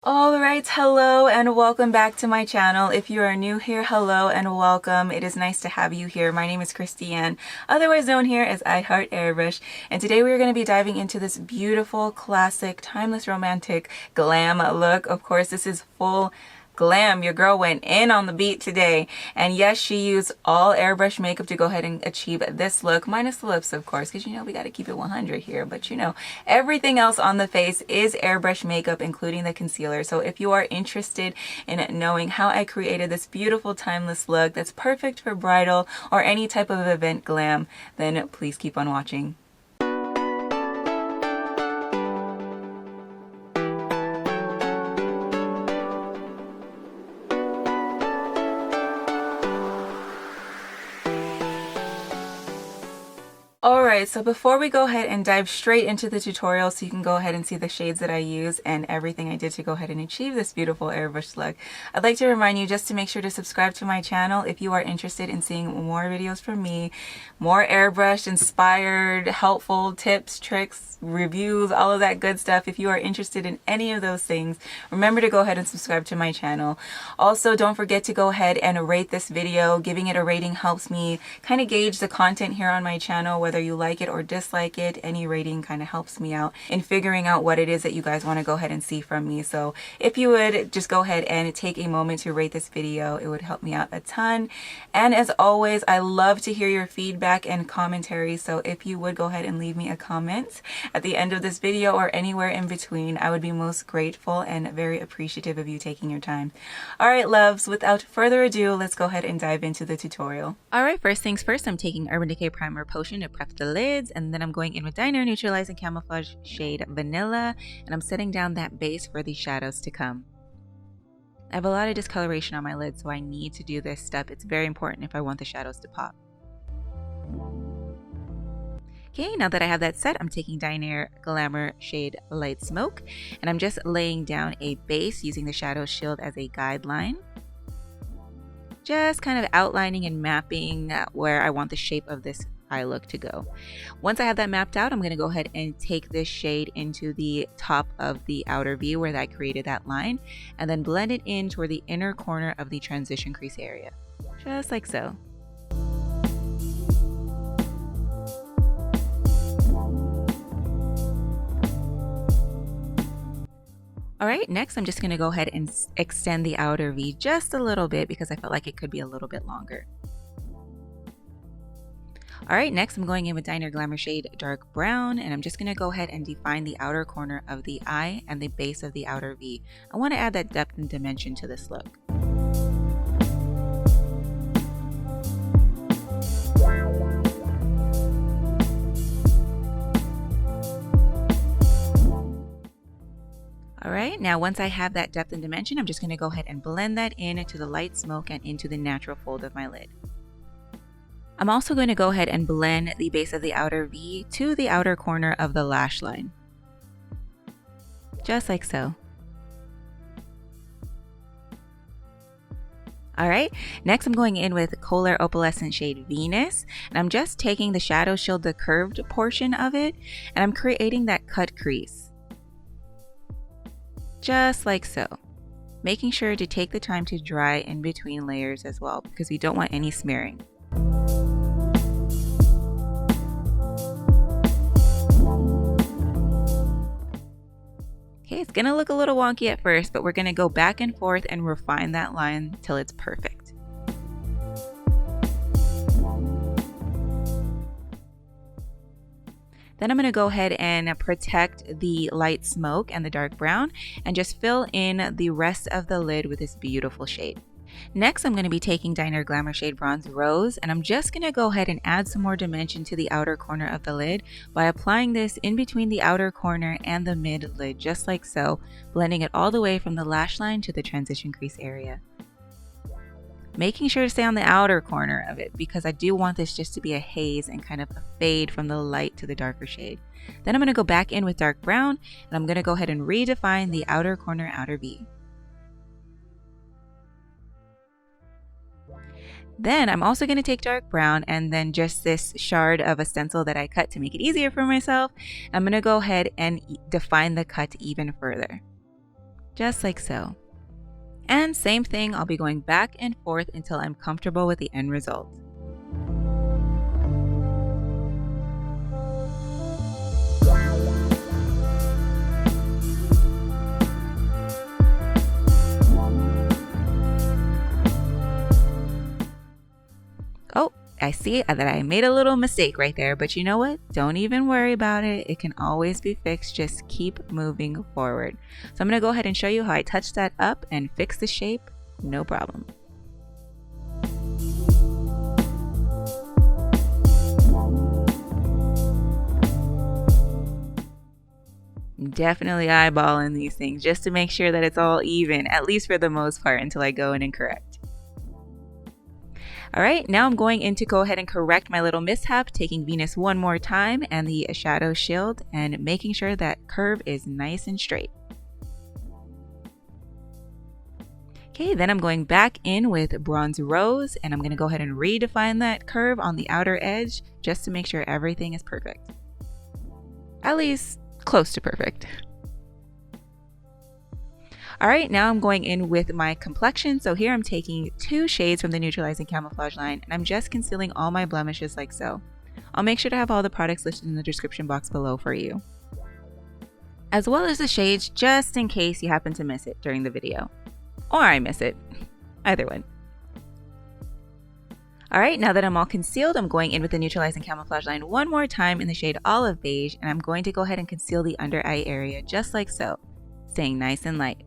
Alright, hello and welcome back to my channel. If you are new here, hello and welcome. It is nice to have you here. My name is Christiane, otherwise known here as IHeartAirbrush, and today we are going to be diving into this beautiful, classic, timeless, romantic glam look. Of course, this is full glam. Your girl went in on the beat today, and yes, she used all airbrush makeup to go ahead and achieve this look, minus the lips, of course, because you know we got to keep it 100 here. But you know, everything else on the face is airbrush makeup, including the concealer. So if you are interested in knowing how I created this beautiful timeless look that's perfect for bridal or any type of event glam, then please keep on watching. Alright, so before we go ahead and dive straight into the tutorial so you can go ahead and see the shades that I use and everything I did to go ahead and achieve this beautiful airbrush look, I'd like to remind you just to make sure to subscribe to my channel if you are interested in seeing more videos from me, more airbrush inspired, helpful tips, tricks, reviews, all of that good stuff. If you are interested in any of those things, remember to go ahead and subscribe to my channel. Also, don't forget to go ahead and rate this video. Giving it a rating helps me kind of gauge the content here on my channel, whether you like it or dislike it. Any rating kind of helps me out in figuring out what it is that you guys want to go ahead and see from me. So if you would just go ahead and take a moment to rate this video, it would help me out a ton. And as always, I love to hear your feedback and commentary. So if you would go ahead and leave me a comment at the end of this video or anywhere in between, I would be most grateful and very appreciative of you taking your time. Alright loves, without further ado, let's go ahead and dive into the tutorial. Alright, first things first, I'm taking Urban Decay Primer Potion to prep the lids, and then I'm going in with Dinair Neutralize and Camouflage shade Vanilla, and I'm setting down that base for the shadows to come. I have a lot of discoloration on my lids, so I need to do this step. It's very important if I want the shadows to pop. Okay, now that I have that set, I'm taking Dinair Glamour shade Light Smoke, and I'm just laying down a base using the Shadow Shield as a guideline. Just kind of outlining and mapping where I want the shape of this eye look to go. Once I have that mapped out, I'm going to go ahead and take this shade into the top of the outer V where I created that line, and then blend it in toward the inner corner of the transition crease area. Just like so. Alright, next I'm just going to go ahead and extend the outer V just a little bit because I felt like it could be a little bit longer. Alright, next I'm going in with Dinair Glamour shade Dark Brown, and I'm just going to go ahead and define the outer corner of the eye and the base of the outer V. I want to add that depth and dimension to this look. Alright, now once I have that depth and dimension, I'm just going to go ahead and blend that in to the light smoke and into the natural fold of my lid. I'm also going to go ahead and blend the base of the outer V to the outer corner of the lash line. Just like so. Alright, next I'm going in with Kohler Opalescent shade Venus, and I'm just taking the Shadow Shield, the curved portion of it, and I'm creating that cut crease. Just like so. Making sure to take the time to dry in between layers as well, because we don't want any smearing. Okay, it's gonna look a little wonky at first, but we're gonna go back and forth and refine that line till it's perfect. Then I'm going to go ahead and protect the light smoke and the dark brown and just fill in the rest of the lid with this beautiful shade. Next, I'm going to be taking Dinair Glamour shade Bronze Rose, and I'm just going to go ahead and add some more dimension to the outer corner of the lid by applying this in between the outer corner and the mid lid, just like so, blending it all the way from the lash line to the transition crease area. Making sure to stay on the outer corner of it because I do want this just to be a haze and kind of a fade from the light to the darker shade. Then I'm going to go back in with dark brown, and I'm going to go ahead and redefine the outer corner outer V. Then I'm also going to take dark brown and then just this shard of a stencil that I cut to make it easier for myself. I'm going to go ahead and define the cut even further. just like so. And same thing, I'll be going back and forth until I'm comfortable with the end result. Oh, I see that I made a little mistake right there, but you know what? Don't even worry about it. It can always be fixed. Just keep moving forward. So I'm going to go ahead and show you how I touch that up and fix the shape. No problem. Definitely eyeballing these things just to make sure that it's all even, at least for the most part, until I go in and correct. All right, now I'm going in to go ahead and correct my little mishap, taking Venus one more time and the shadow shield and making sure that curve is nice and straight. Okay, then I'm going back in with Bronze Rose and I'm going to go ahead and redefine that curve on the outer edge just to make sure everything is perfect. At least close to perfect. All right, now I'm going in with my complexion. So here I'm taking 2 shades from the Neutralize and Camouflage line, and I'm just concealing all my blemishes like so. I'll make sure to have all the products listed in the description box below for you, as well as the shades just in case you happen to miss it during the video. Or I miss it. Either one. All right, now that I'm all concealed, I'm going in with the Neutralize and Camouflage line one more time in the shade Olive Beige, and I'm going to go ahead and conceal the under eye area just like so, staying nice and light.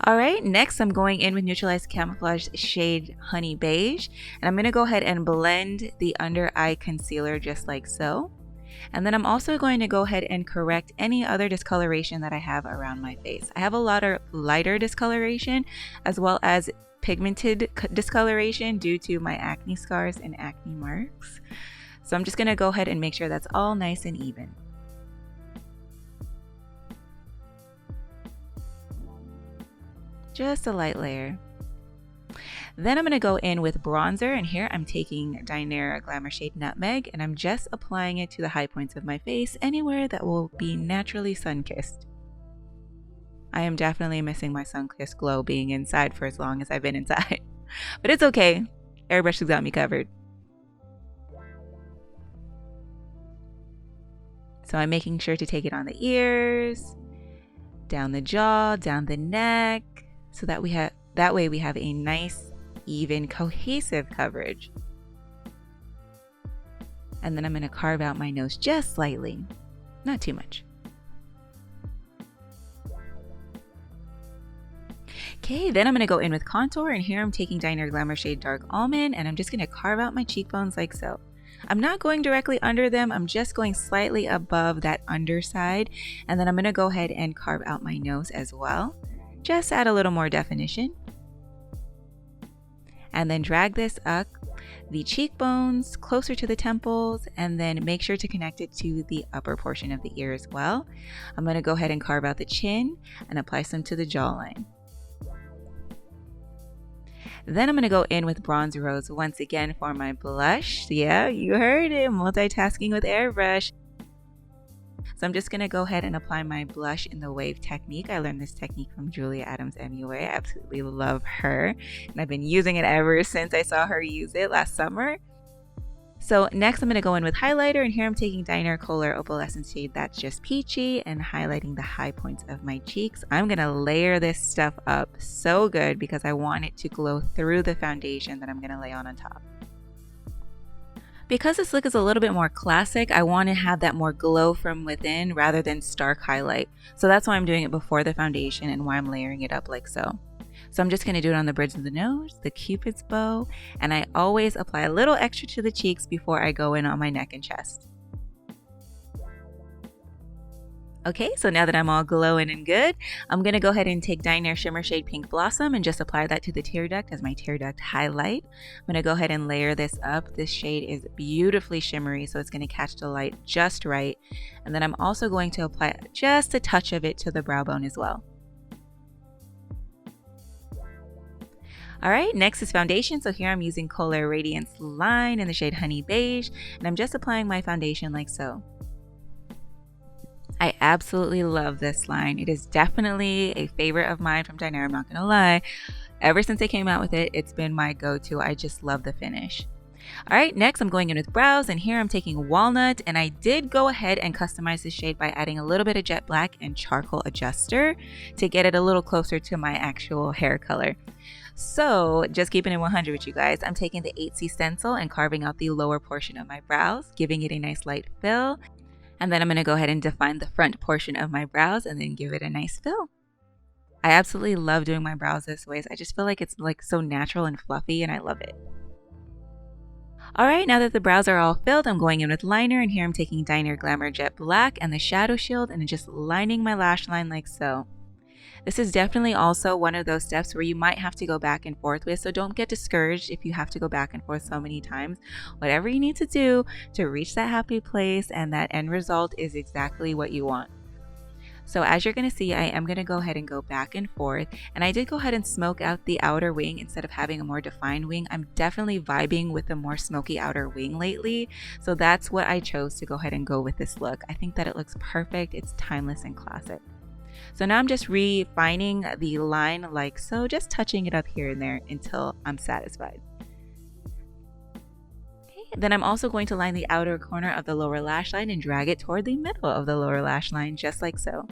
Alright, next I'm going in with Neutralize Camouflage shade Honey Beige, and I'm going to go ahead and blend the under eye concealer just like so. And then I'm also going to go ahead and correct any other discoloration that I have around my face. I have a lot of lighter discoloration as well as pigmented discoloration due to my acne scars and acne marks. So I'm just going to go ahead and make sure that's all nice and even. Just a light layer. Then I'm going to go in with bronzer, and here I'm taking Dinair Glamour shade Nutmeg, and I'm just applying it to the high points of my face, anywhere that will be naturally sun-kissed. I am definitely missing my sun-kissed glow being inside for as long as I've been inside. But it's okay. Airbrush has got me covered. So I'm making sure to take it on the ears, down the jaw, down the neck, so that way we have a nice, even, cohesive coverage. And then I'm going to carve out my nose just slightly, not too much. Okay, then I'm going to go in with contour, and here I'm taking Dinair Glamour shade Dark Almond, and I'm just going to carve out my cheekbones like so. I'm not going directly under them, I'm just going slightly above that underside, and then I'm going to go ahead and carve out my nose as well. Just add a little more definition. And then drag this up the cheekbones closer to the temples, and then make sure to connect it to the upper portion of the ear as well. I'm going to go ahead and carve out the chin and apply some to the jawline. Then I'm going to go in with Bronze Rose once again for my blush. Yeah, you heard it, multitasking with airbrush. So I'm just going to go ahead and apply my blush in the wave technique. I learned this technique from Julia Adams MUA. I absolutely love her, and I've been using it ever since I saw her use it last summer. So next I'm going to go in with highlighter, and here I'm taking Dinair Kohlur Opalescent shade That's Just Peachy and highlighting the high points of my cheeks. I'm going to layer this stuff up so good because I want it to glow through the foundation that I'm going to lay on top. Because this look is a little bit more classic, I want to have that more glow from within rather than stark highlight. So that's why I'm doing it before the foundation and why I'm layering it up like so. So I'm just going to do it on the bridge of the nose, the cupid's bow, and I always apply a little extra to the cheeks before I go in on my neck and chest. Okay, so now that I'm all glowing and good, I'm going to go ahead and take Dinair Shimmer Shade Pink Blossom and just apply that to the tear duct as my tear duct highlight. I'm going to go ahead and layer this up. This shade is beautifully shimmery, so it's going to catch the light just right. And then I'm also going to apply just a touch of it to the brow bone as well. Alright, next is foundation. So here I'm using Dinair Radiance line in the shade Honey Beige, and I'm just applying my foundation like so. I absolutely love this line. It is definitely a favorite of mine from Dinair, I'm not gonna lie. Ever since they came out with it, it's been my go-to. I just love the finish. Alright, next I'm going in with brows, and here I'm taking Walnut, and I did go ahead and customize this shade by adding a little bit of jet black and charcoal adjuster to get it a little closer to my actual hair color. So just keeping it 100 with you guys, I'm taking the 8C stencil and carving out the lower portion of my brows, giving it a nice light fill. And then I'm going to go ahead and define the front portion of my brows and then give it a nice fill. I absolutely love doing my brows this way. I just feel like it's like so natural and fluffy, and I love it. Alright, now that the brows are all filled, I'm going in with liner, and here I'm taking Dinair Glamour Jet Black and the Shadow Shield and just lining my lash line like so. This is definitely also one of those steps where you might have to go back and forth with, so don't get discouraged if you have to go back and forth so many times. Whatever you need to do to reach that happy place and that end result is exactly what you want. So as you're going to see, I am going to go ahead and go back and forth, and I did go ahead and smoke out the outer wing instead of having a more defined wing. I'm definitely vibing with a more smoky outer wing lately, so that's what I chose to go ahead and go with this look. I think that it looks perfect, it's timeless and classic. So now I'm just refining the line like so, just touching it up here and there until I'm satisfied. Okay, then I'm also going to line the outer corner of the lower lash line and drag it toward the middle of the lower lash line, just like so.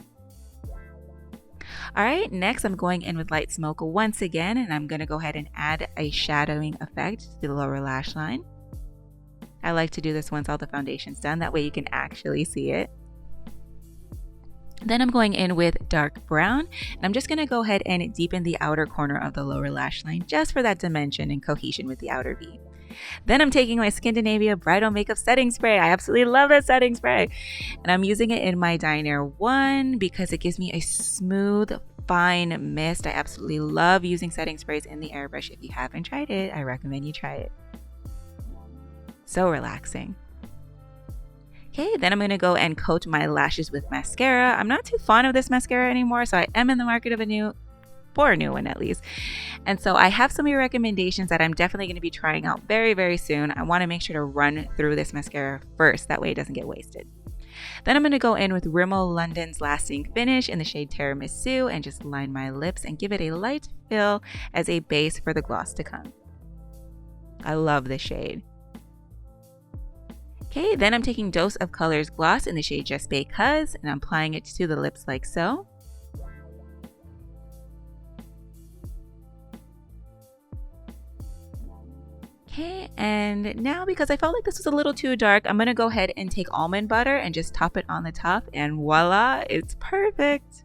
Alright, next I'm going in with light smoke once again, and I'm going to go ahead and add a shadowing effect to the lower lash line. I like to do this once all the foundation's done, that way you can actually see it. Then I'm going in with dark brown, and I'm just going to go ahead and deepen the outer corner of the lower lash line just for that dimension and cohesion with the outer V. Then I'm taking my Skindinavia Bridal Makeup Setting Spray. I absolutely love that setting spray. And I'm using it in my Dinair One because it gives me a smooth, fine mist. I absolutely love using setting sprays in the airbrush. If you haven't tried it, I recommend you try it. So relaxing. Okay, then I'm going to go and coat my lashes with mascara. I'm not too fond of this mascara anymore, so I am in the market of a new one at least. And so I have some of your recommendations that I'm definitely going to be trying out very, very soon. I want to make sure to run through this mascara first, that way it doesn't get wasted. Then I'm going to go in with Rimmel London's Lasting Finish in the shade Tiramisu and just line my lips and give it a light fill as a base for the gloss to come. I love this shade. Okay, then I'm taking Dose of Colors Gloss in the shade Just BaeCause, and I'm applying it to the lips like so. Okay, and now because I felt like this was a little too dark, I'm going to go ahead and take almond butter and just top it on the top, and voila, it's perfect.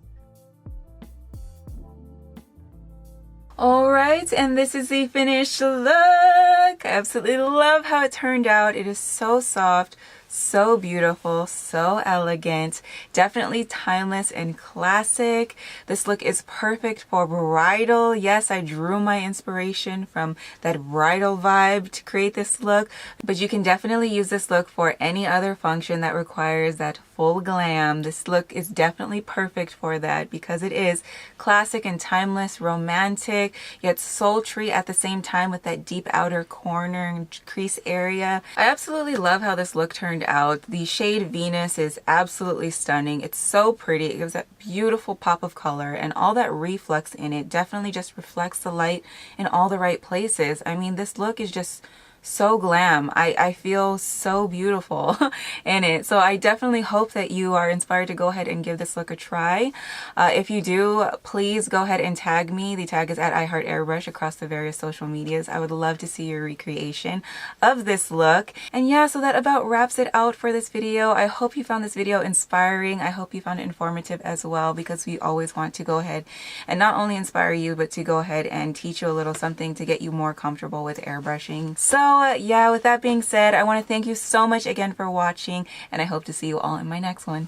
Alright, and this is the finished look. I absolutely love how it turned out. It is so soft, so beautiful, so elegant, definitely timeless and classic. This look is perfect for bridal. Yes, I drew my inspiration from that bridal vibe to create this look, but you can definitely use this look for any other function that requires that full glam. This look is definitely perfect for that because it is classic and timeless, romantic, yet sultry at the same time with that deep outer corner and crease area. I absolutely love how this look turned out. The shade Venus is absolutely stunning. It's so pretty. It gives that beautiful pop of color, and all that reflex in it definitely just reflects the light in all the right places. I mean, this look is just so glam. I feel so beautiful in it. So I definitely hope that you are inspired to go ahead and give this look a try. If you do, please go ahead and tag me. The tag is at IHeartAirbrush across the various social medias. I would love to see your recreation of this look. And yeah, so that about wraps it out for this video. I hope you found this video inspiring. I hope you found it informative as well, because we always want to go ahead and not only inspire you, but to go ahead and teach you a little something to get you more comfortable with airbrushing. So yeah, with that being said, I want to thank you so much again for watching, and I hope to see you all in my next one.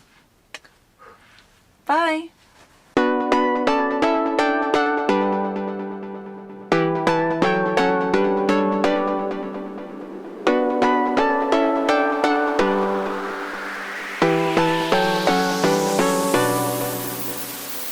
Bye!